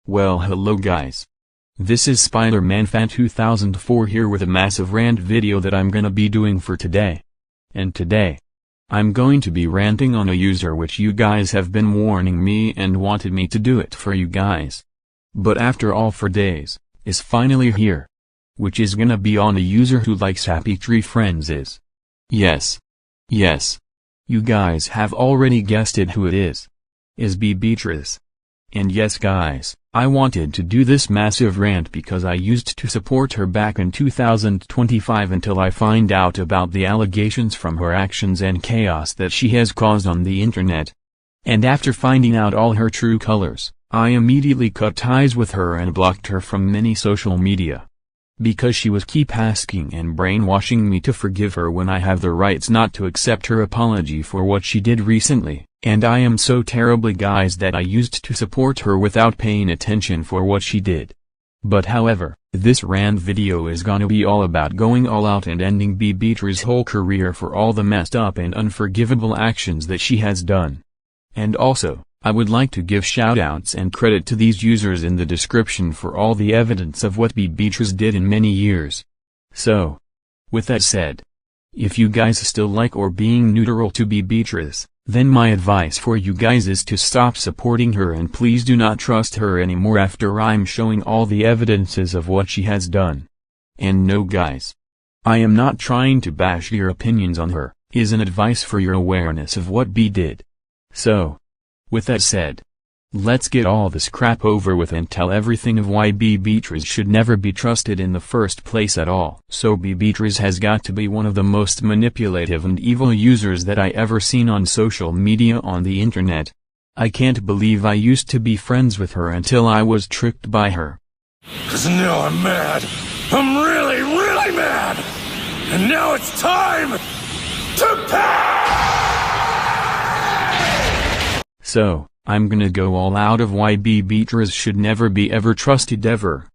Well, hello guys. This is Spider-Man Fan 2004 here with a massive rant video that I'm gonna be doing for today. And today, I'm going to be ranting on a user which you guys have been warning me and wanted me to do it for you guys. But after all for days, is finally here. Which is gonna be on a user who likes Happy Tree Friends is. Yes. You guys have already guessed it who it is. Is Beatrix. And yes guys, I wanted to do this massive rant because I used to support her back in 2025 until I find out about the allegations from her actions and chaos that she has caused on the internet. And after finding out all her true colors, I immediately cut ties with her and blocked her from many social media. Because she was keep asking and brainwashing me to forgive her when I have the rights not to accept her apology for what she did recently. And I am so terribly guys that I used to support her without paying attention for what she did. But however, this rant video is gonna be all about going all out and ending Beatrix's whole career for all the messed up and unforgivable actions that she has done. And also, I would like to give shoutouts and credit to these users in the description for all the evidence of what Beatrix did in many years. So, with that said, if you guys still like or being neutral to Beatrix, then my advice for you guys is to stop supporting her and please do not trust her anymore after I'm showing all the evidences of what she has done. And no guys, I am not trying to bash your opinions on her, is an advice for your awareness of what Be did. So, with that said, let's get all this crap over with and tell everything of why Beatrix should never be trusted in the first place at all. So Beatrix has got to be one of the most manipulative and evil users that I ever seen on social media on the internet. I can't believe I used to be friends with her until I was tricked by her. 'Cause now I'm mad. I'm really mad. And now it's time to pay! So, I'm gonna go all out of why Beatrix should never be ever trusted ever.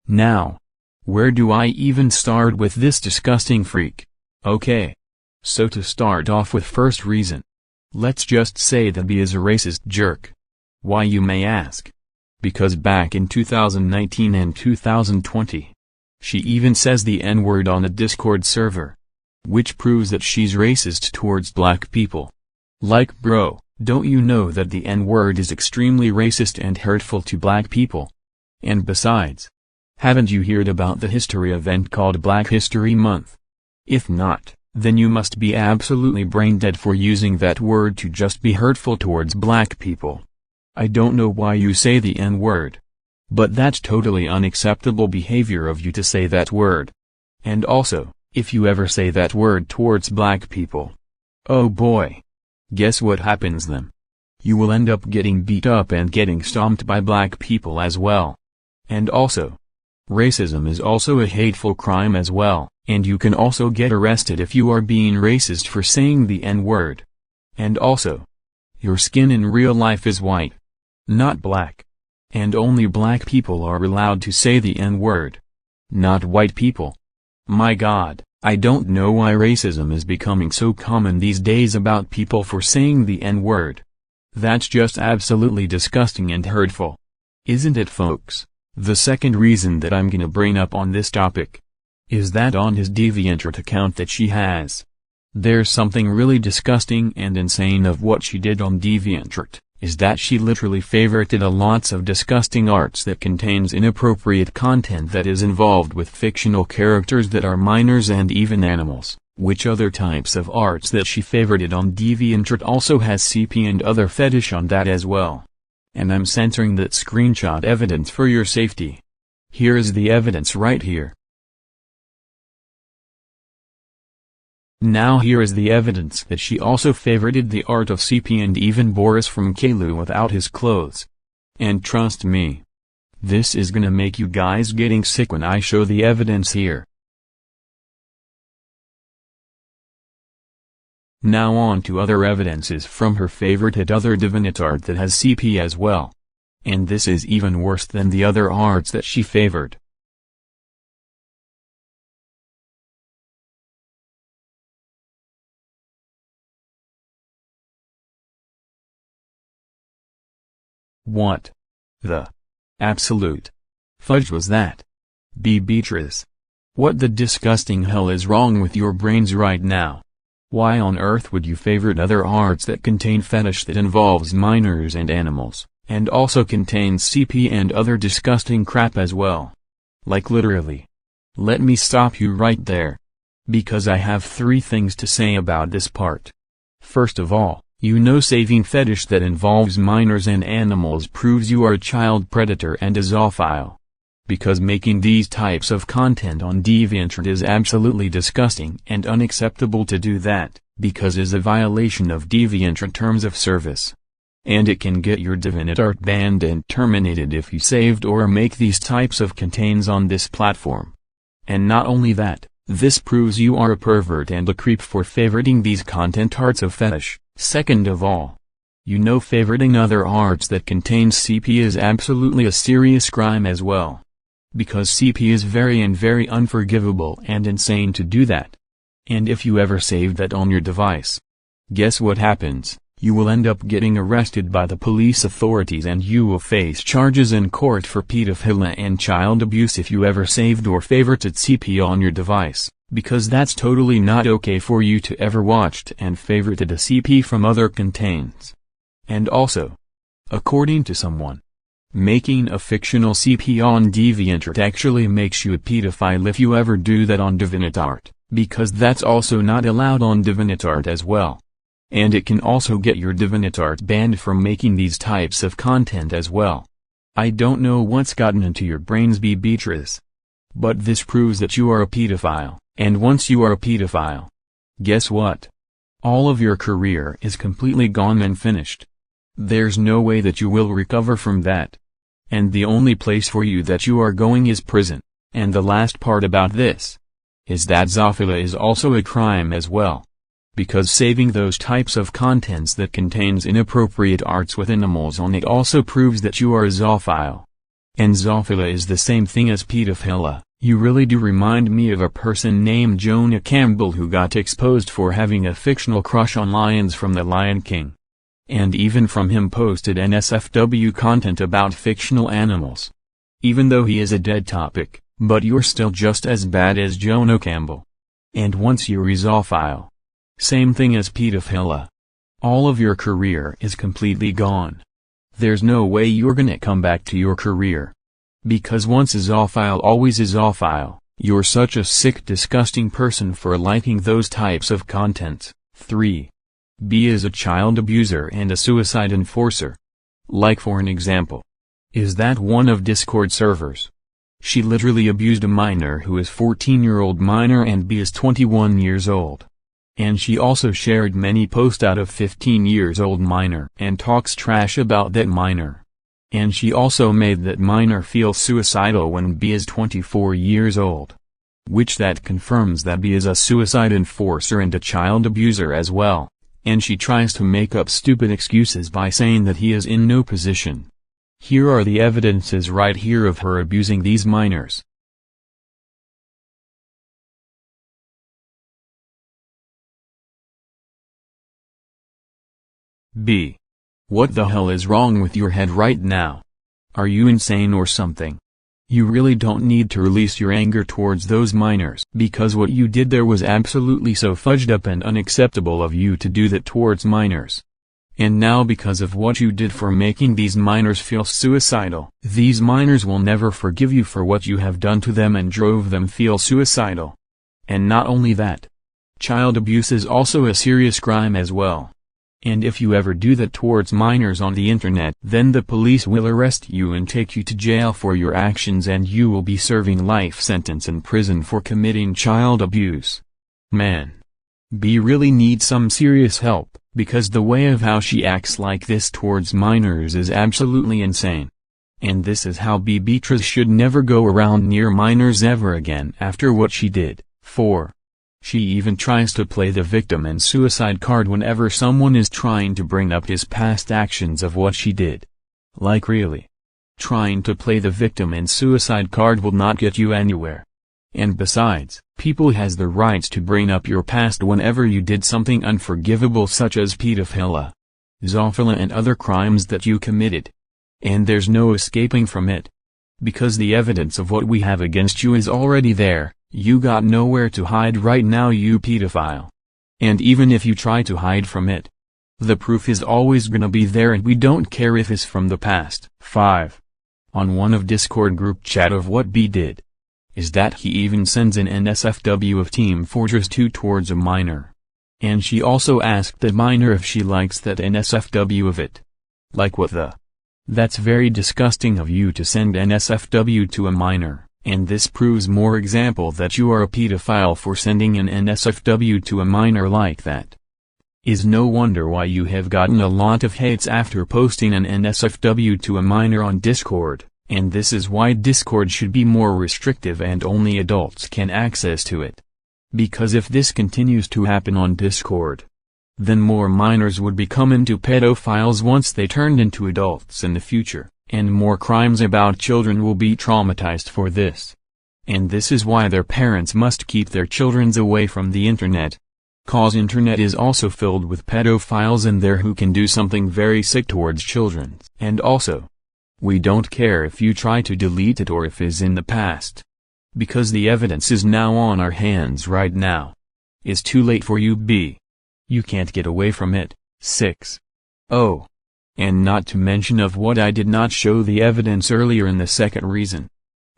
Now, where do I even start with this disgusting freak? Okay. So to start off with first reason. Let's just say that Be is a racist jerk. Why you may ask? Because back in 2019 and 2020, she even says the N-word on a Discord server. Which proves that she's racist towards black people. Like bro. Don't you know that the N-word is extremely racist and hurtful to black people? And besides, haven't you heard about the history event called Black History Month? If not, then you must be absolutely brain dead for using that word to just be hurtful towards black people. I don't know why you say the N-word. But that's totally unacceptable behavior of you to say that word. And also, if you ever say that word towards black people, oh boy. Guess what happens then? You will end up getting beat up and getting stomped by black people as well. And also, racism is also a hateful crime as well, and you can also get arrested if you are being racist for saying the N-word. And also, your skin in real life is white, not black. And only black people are allowed to say the N-word, not white people. My God. I don't know why racism is becoming so common these days about people for saying the N-word. That's just absolutely disgusting and hurtful. Isn't it, folks? The second reason that I'm gonna bring up on this topic is that on his DeviantArt account that she has, there's something really disgusting and insane of what she did on DeviantArt. Is that she literally favorited a lots of disgusting arts that contains inappropriate content that is involved with fictional characters that are minors and even animals, which other types of arts that she favorited on DeviantArt also has CP and other fetish on that as well. And I'm censoring that screenshot evidence for your safety. Here is the evidence right here. Now here is the evidence that she also favorited the art of CP and even Boris from Kalu without his clothes. And trust me, this is gonna make you guys getting sick when I show the evidence here. Now on to other evidences from her favorited other DeviantArt that has CP as well. And this is even worse than the other arts that she favored. What the Absolute fudge was that. Beatrix. What the disgusting hell is wrong with your brains right now? Why on earth would you favorite other arts that contain fetish that involves minors and animals, and also contains CP and other disgusting crap as well? Like literally. Let me stop you right there. Because I have 3 things to say about this part. First of all, you know saving fetish that involves minors and animals proves you are a child predator and a zoophile. Because making these types of content on DeviantArt is absolutely disgusting and unacceptable to do that, because is a violation of DeviantArt terms of service. And it can get your DeviantArt banned and terminated if you saved or make these types of contents on this platform. And not only that, this proves you are a pervert and a creep for favoriting these content arts of fetish. Second of all, you know favoriting other arts that contain CP is absolutely a serious crime as well. Because CP is very unforgivable and insane to do that. And if you ever save that on your device, guess what happens? You will end up getting arrested by the police authorities and you will face charges in court for pedophilia and child abuse if you ever saved or favorited CP on your device, because that's totally not okay for you to ever watched and favorited a CP from other contents. And also, according to someone, making a fictional CP on DeviantArt actually makes you a pedophile if you ever do that on DeviantArt, because that's also not allowed on DeviantArt as well. And it can also get your DeviantArt banned from making these types of content as well. I don't know what's gotten into your brains, Beatrix. But this proves that you are a pedophile, and once you are a pedophile, guess what? All of your career is completely gone and finished. There's no way that you will recover from that. And the only place for you that you are going is prison. And the last part about this is that zoophilia is also a crime as well. Because saving those types of contents that contains inappropriate arts with animals on it also proves that you are a zoophile. And zoophilia is the same thing as pedophilia. You really do remind me of a person named Jonah Campbell who got exposed for having a fictional crush on lions from The Lion King. And even from him posted NSFW content about fictional animals. Even though he is a dead topic, but you're still just as bad as Jonah Campbell. And once you're a zoophile, same thing as pedophilia, all of your career is completely gone. There's no way you're gonna come back to your career. Because once a zoophile always a zoophile, you're such a sick disgusting person for liking those types of content. 3. B is a child abuser and a suicide enforcer. Like for an example. Is that one of Discord servers? She literally abused a minor who is 14-year-old minor and B is 21 years old. And she also shared many posts out of 15-years-old minor and talks trash about that minor. And she also made that minor feel suicidal when B is 24 years old. Which that confirms that B is a suicide enforcer and a child abuser as well. And she tries to make up stupid excuses by saying that he is in no position. Here are the evidences right here of her abusing these minors. B. What the hell is wrong with your head right now? Are you insane or something? You really don't need to release your anger towards those minors, because what you did there was absolutely so fudged up and unacceptable of you to do that towards minors. And now because of what you did for making these minors feel suicidal, these minors will never forgive you for what you have done to them and drove them feel suicidal. And not only that, child abuse is also a serious crime as well. And if you ever do that towards minors on the internet, then the police will arrest you and take you to jail for your actions and you will be serving life sentence in prison for committing child abuse. Man. B really needs some serious help, because the way of how she acts like this towards minors is absolutely insane. And this is how Beatrix should never go around near minors ever again after what she did. 4. She even tries to play the victim and suicide card whenever someone is trying to bring up his past actions of what she did. Like really. Trying to play the victim and suicide card will not get you anywhere. And besides, people has the rights to bring up your past whenever you did something unforgivable such as pedophilia, zoophilia and other crimes that you committed. And there's no escaping from it. Because the evidence of what we have against you is already there, you got nowhere to hide right now, you pedophile. And even if you try to hide from it, the proof is always gonna be there, and we don't care if it's from the past. 5. On one of Discord group chat of what B did, is that he even sends an NSFW of Team Fortress 2 towards a minor. And she also asked that minor if she likes that NSFW of it. Like what the? That's very disgusting of you to send NSFW to a minor, and this proves more example that you are a pedophile for sending an NSFW to a minor like that. Is no wonder why you have gotten a lot of hates after posting an NSFW to a minor on Discord, and this is why Discord should be more restrictive and only adults can access to it. Because if this continues to happen on Discord, then more minors would become into pedophiles once they turned into adults in the future, and more crimes about children will be traumatized for this. And this is why their parents must keep their children away from the internet. Cause internet is also filled with pedophiles in there who can do something very sick towards children. And also, we don't care if you try to delete it or if it's in the past. Because the evidence is now on our hands right now. It's too late for you, B. You can't get away from it. 6. Oh. And not to mention of what I did not show the evidence earlier in the second reason,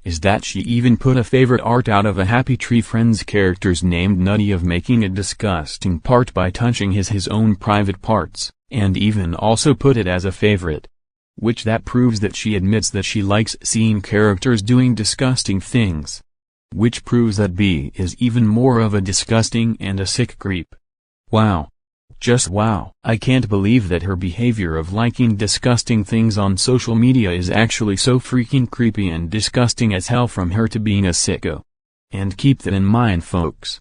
is that she even put a favorite art out of a Happy Tree Friends characters named Nutty of making a disgusting part by touching his own private parts, and even also put it as a favorite. Which that proves that she admits that she likes seeing characters doing disgusting things. Which proves that B is even more of a disgusting and a sick creep. Wow. Just wow. I can't believe that her behavior of liking disgusting things on social media is actually so freaking creepy and disgusting as hell from her to being a sicko. And keep that in mind, folks.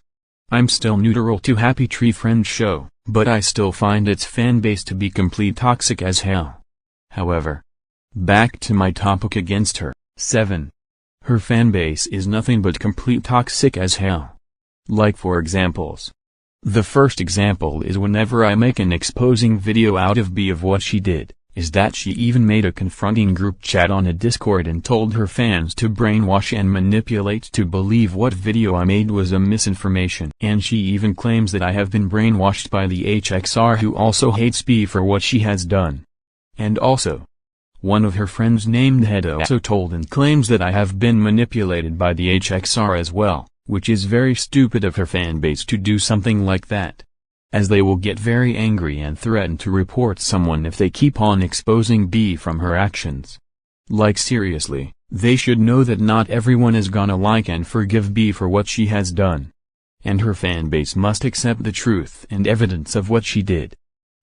I'm still neutral to Happy Tree Friends show, but I still find its fanbase to be complete toxic as hell. However, back to my topic against her. 7. Her fanbase is nothing but complete toxic as hell. Like for examples. The first example is whenever I make an exposing video out of B of what she did, is that she even made a confronting group chat on a Discord and told her fans to brainwash and manipulate to believe what video I made was a misinformation. And she even claims that I have been brainwashed by the HXR, who also hates B for what she has done. And also, one of her friends named Hedo also told and claims that I have been manipulated by the HXR as well. Which is very stupid of her fanbase to do something like that, as they will get very angry and threaten to report someone if they keep on exposing B from her actions. Like seriously, they should know that not everyone is gonna like and forgive B for what she has done. And her fanbase must accept the truth and evidence of what she did.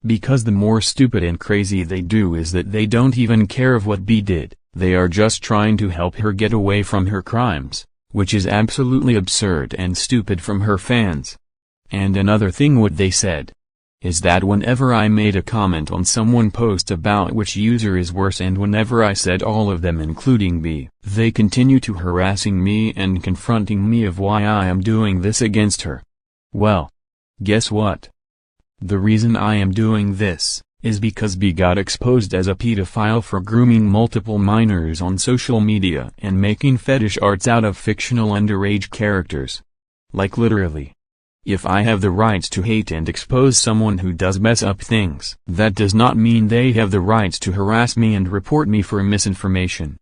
Because the more stupid and crazy they do is that they don't even care of what B did, they are just trying to help her get away from her crimes. Which is absolutely absurd and stupid from her fans. And another thing what they said, is that whenever I made a comment on someone post about which user is worse, and whenever I said all of them including B, they continue to harassing me and confronting me of why I am doing this against her. Well, guess what? The reason I am doing this, is because B got exposed as a pedophile for grooming multiple minors on social media and making fetish arts out of fictional underage characters. Like literally. If I have the rights to hate and expose someone who does mess up things, that does not mean they have the rights to harass me and report me for misinformation.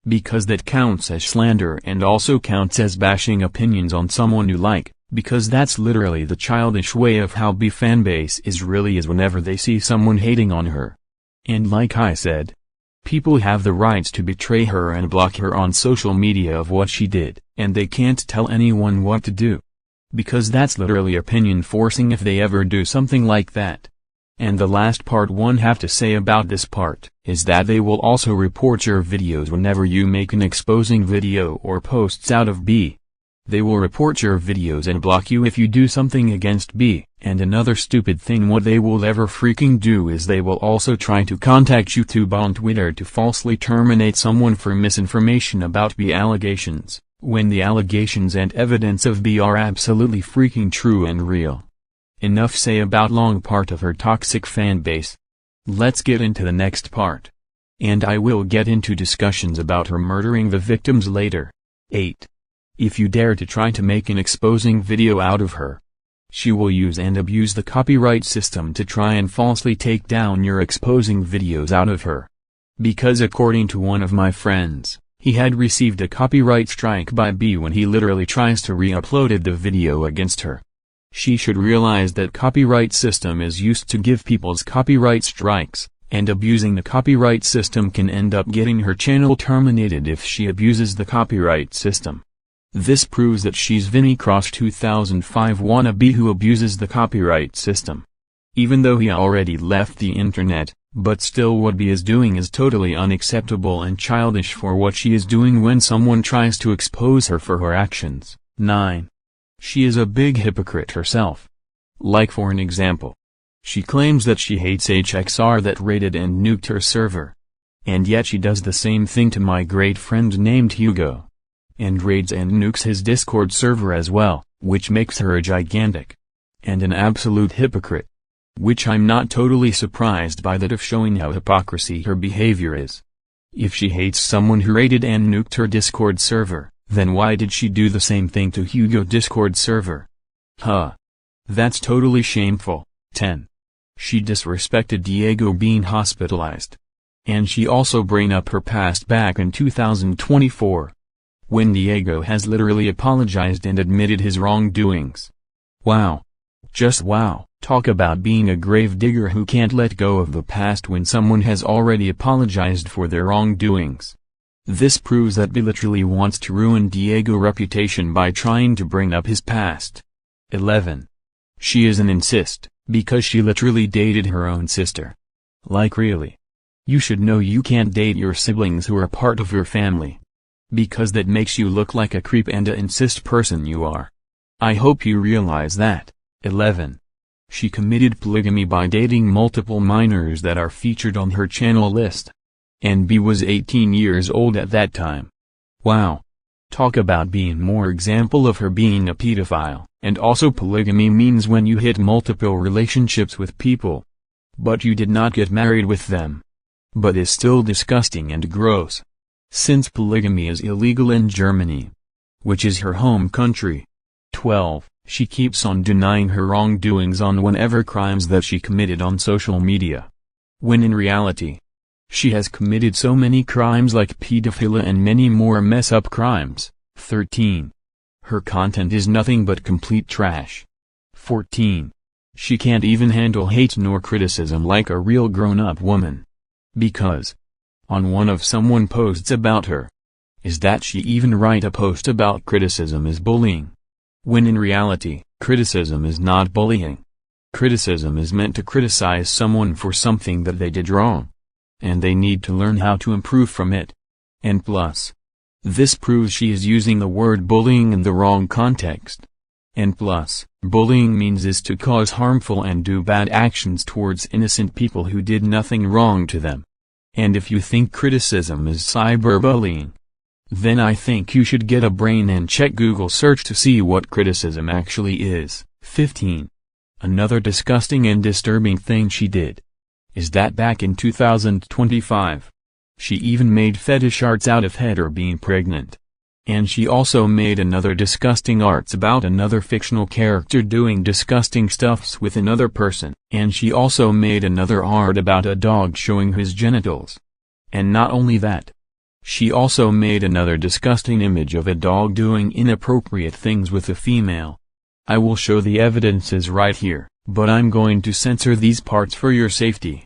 Because that counts as slander and also counts as bashing opinions on someone you like. Because that's literally the childish way of how B fanbase is whenever they see someone hating on her. And like I said, people have the rights to betray her and block her on social media of what she did, and they can't tell anyone what to do. Because that's literally opinion forcing if they ever do something like that. And the last part one have to say about this part, is that they will also report your videos whenever you make an exposing video or posts out of B. They will report your videos and block you if you do something against B. And another stupid thing what they will ever freaking do is they will also try to contact YouTube on Twitter to falsely terminate someone for misinformation about B allegations, when the allegations and evidence of B are absolutely freaking true and real. Enough say about long part of her toxic fan base. Let's get into the next part. And I will get into discussions about her murdering the victims later. 8. If you dare to try to make an exposing video out of her, she will use and abuse the copyright system to try and falsely take down your exposing videos out of her. Because according to one of my friends, he had received a copyright strike by B when he literally tries to re-uploaded the video against her. She should realize that copyright system is used to give people's copyright strikes, and abusing the copyright system can end up getting her channel terminated if she abuses the copyright system. This proves that she's Vinnie Cross 2005 wannabe who abuses the copyright system. Even though he already left the internet, but still what B is doing is totally unacceptable and childish for what she is doing when someone tries to expose her for her actions. 9. She is a big hypocrite herself. Like for an example, she claims that she hates HXR that raided and nuked her server. And yet she does the same thing to my great friend named Hugo. And raids and nukes his Discord server as well, which makes her a gigantic and an absolute hypocrite. Which I'm not totally surprised by that of showing how hypocrisy her behavior is. If she hates someone who raided and nuked her Discord server, then why did she do the same thing to Hugo Discord server? Huh. That's totally shameful. 10. She disrespected Diego being hospitalized. And she also bring up her past back in 2024. When Diego has literally apologized and admitted his wrongdoings. Wow. Just wow. Talk about being a gravedigger who can't let go of the past when someone has already apologized for their wrongdoings. This proves that B literally wants to ruin Diego's reputation by trying to bring up his past. 11. She is an incest, because she literally dated her own sister. Like really. You should know you can't date your siblings who are part of your family. Because that makes you look like a creep and a incest person you are. I hope you realize that. 11. She committed polygamy by dating multiple minors that are featured on her channel list. And B was 18 years old at that time. Wow. Talk about being more example of her being a pedophile. And also polygamy means when you hit multiple relationships with people. But you did not get married with them. But is still disgusting and gross. Since polygamy is illegal in Germany, which is her home country. 12. She keeps on denying her wrongdoings on whatever crimes that she committed on social media. When in reality, she has committed so many crimes like pedophilia and many more mess-up crimes. 13. Her content is nothing but complete trash. 14. She can't even handle hate nor criticism like a real grown-up woman. Because on one of someone posts about her, is that she even write a post about criticism is bullying. When in reality, criticism is not bullying. Criticism is meant to criticize someone for something that they did wrong. And they need to learn how to improve from it. And plus, this proves she is using the word bullying in the wrong context. And plus, bullying means is to cause harmful and do bad actions towards innocent people who did nothing wrong to them. And if you think criticism is cyberbullying, then I think you should get a brain and check Google search to see what criticism actually is. 15. Another disgusting and disturbing thing she did is that back in 2025, she even made fetish arts out of Heather being pregnant. And she also made another disgusting arts about another fictional character doing disgusting stuffs with another person. And she also made another art about a dog showing his genitals. And not only that, she also made another disgusting image of a dog doing inappropriate things with a female. I will show the evidences right here, but I'm going to censor these parts for your safety,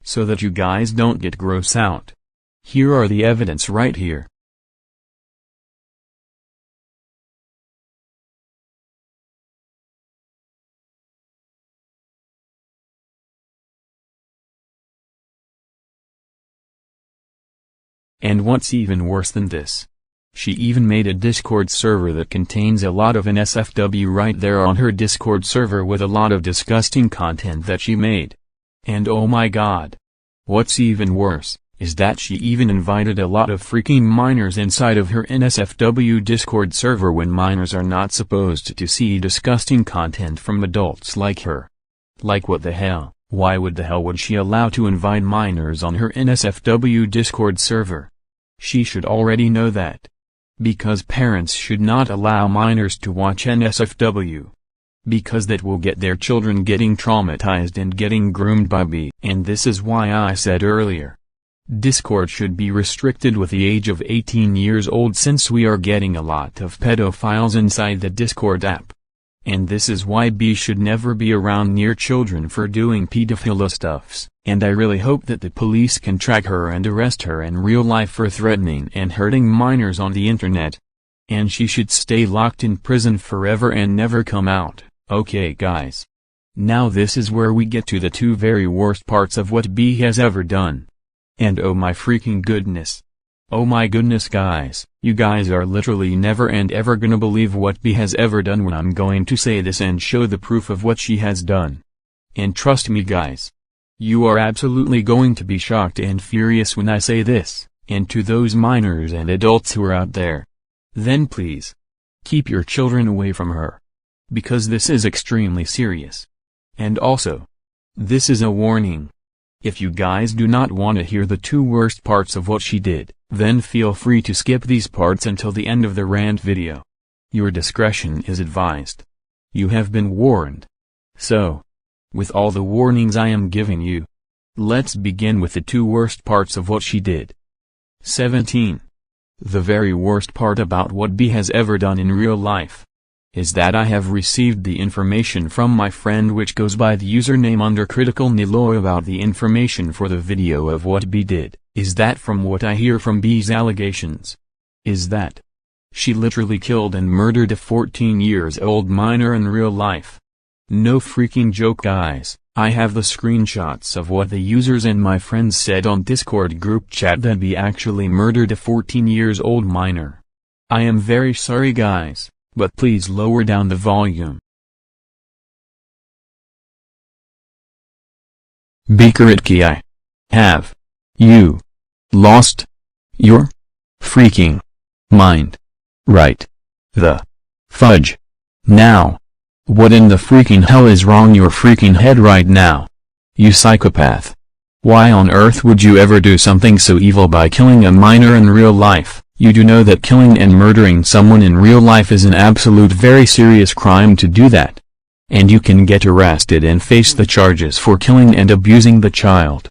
so that you guys don't get gross out. Here are the evidence right here. And what's even worse than this? She even made a Discord server that contains a lot of NSFW right there on her Discord server with a lot of disgusting content that she made. And oh my god. What's even worse, is that she even invited a lot of freaking minors inside of her NSFW Discord server when minors are not supposed to see disgusting content from adults like her. Like what the hell? Why would the hell would she allow to invite minors on her NSFW Discord server? She should already know that. Because parents should not allow minors to watch NSFW. Because that will get their children getting traumatized and getting groomed by B. And this is why I said earlier, Discord should be restricted with the age of 18 years old, since we are getting a lot of pedophiles inside the Discord app. And this is why B should never be around near children for doing pedophile stuffs. And I really hope that the police can track her and arrest her in real life for threatening and hurting minors on the internet. And she should stay locked in prison forever and never come out. Okay guys. Now this is where we get to the two very worst parts of what B has ever done. And oh my freaking goodness. Oh my goodness guys, you guys are literally never and ever gonna believe what B has ever done when I'm going to say this and show the proof of what she has done. And trust me guys, you are absolutely going to be shocked and furious when I say this, and to those minors and adults who are out there, then please, keep your children away from her. Because this is extremely serious. And also, this is a warning. If you guys do not want to hear the two worst parts of what she did, then feel free to skip these parts until the end of the rant video. Your discretion is advised. You have been warned. So, with all the warnings I am giving you, let's begin with the two worst parts of what she did. 17. The very worst part about what B has ever done in real life is that I have received the information from my friend which goes by the username under Critical Niloy about the information for the video of what B did, is that from what I hear from B's allegations, is that she literally killed and murdered a 14-year-old minor in real life. No freaking joke guys, I have the screenshots of what the users and my friends said on Discord group chat that B actually murdered a 14-year-old minor. I am very sorry guys, but please lower down the volume. Beatrix, I have you lost your freaking mind right the fudge now? What in the freaking hell is wrong your freaking head right now? You psychopath. Why on earth would you ever do something so evil by killing a minor in real life? You do know that killing and murdering someone in real life is an absolute very serious crime to do that. And you can get arrested and face the charges for killing and abusing the child.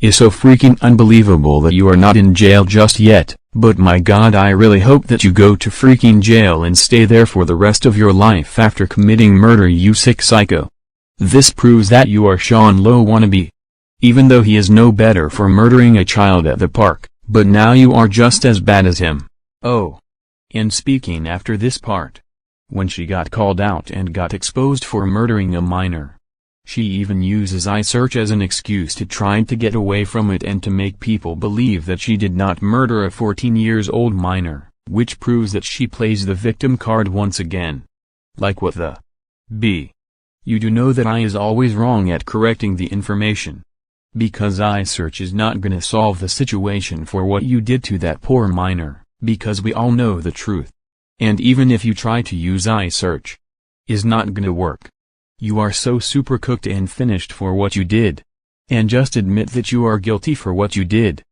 It's so freaking unbelievable that you are not in jail just yet, but my god I really hope that you go to freaking jail and stay there for the rest of your life after committing murder you sick psycho. This proves that you are Sean Lowe wannabe. Even though he is no better for murdering a child at the park. But now you are just as bad as him. Oh. And speaking after this part, when she got called out and got exposed for murdering a minor, she even uses iSearch as an excuse to try to get away from it and to make people believe that she did not murder a 14-year-old minor, which proves that she plays the victim card once again. Like what the B. You do know that I is always wrong at correcting the information. Because iSearch is not gonna solve the situation for what you did to that poor minor, because we all know the truth. And even if you try to use iSearch, is not gonna work. You are so super cooked and finished for what you did. And just admit that you are guilty for what you did.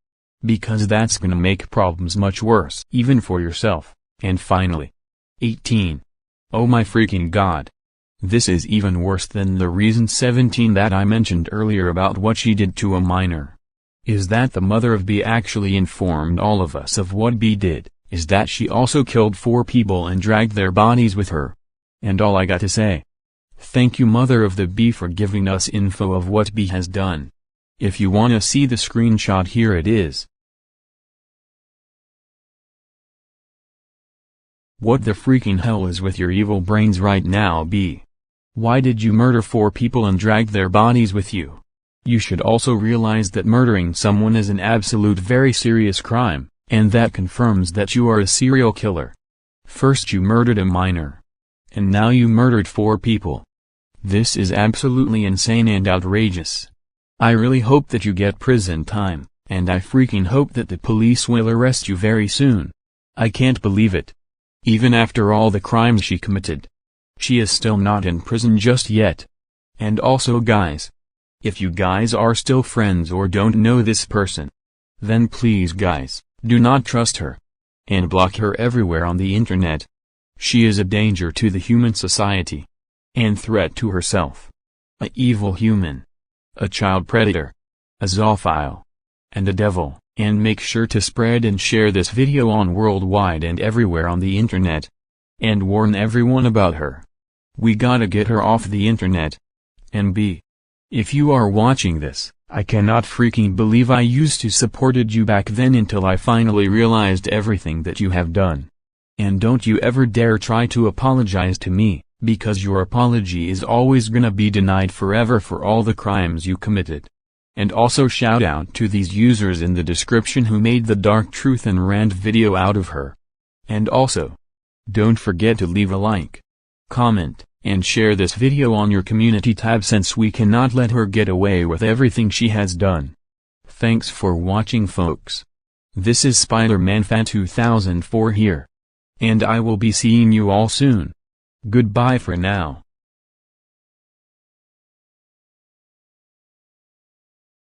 Because that's gonna make problems much worse, even for yourself. And finally. 18. Oh my freaking god. This is even worse than the reason 17 that I mentioned earlier about what she did to a minor. Is that the mother of B actually informed all of us of what B did, is that she also killed 4 people and dragged their bodies with her. And all I got to say. Thank you mother of the B for giving us info of what B has done. If you wanna see the screenshot here it is. What the freaking hell is with your evil brains right now B? Why did you murder 4 people and drag their bodies with you? You should also realize that murdering someone is an absolute very serious crime, and that confirms that you are a serial killer. First you murdered a minor. And now you murdered 4 people. This is absolutely insane and outrageous. I really hope that you get prison time, and I freaking hope that the police will arrest you very soon. I can't believe it. Even after all the crimes she committed. She is still not in prison just yet. And also guys. If you guys are still friends or don't know this person, then please guys, do not trust her. And block her everywhere on the internet. She is a danger to the human society. And threat to herself. A evil human. A child predator. A zoophile. And a devil. And make sure to spread and share this video on worldwide and everywhere on the internet. And warn everyone about her. We gotta get her off the internet. And B. If you are watching this, I cannot freaking believe I used to supported you back then until I finally realized everything that you have done. And don't you ever dare try to apologize to me, because your apology is always gonna be denied forever for all the crimes you committed. And also shout out to these users in the description who made the dark truth and rant video out of her. And also, don't forget to leave a like, comment, and share this video on your community tab since we cannot let her get away with everything she has done. Thanks for watching folks. This is Spider-Man Fan 2004 here. And I will be seeing you all soon. Goodbye for now.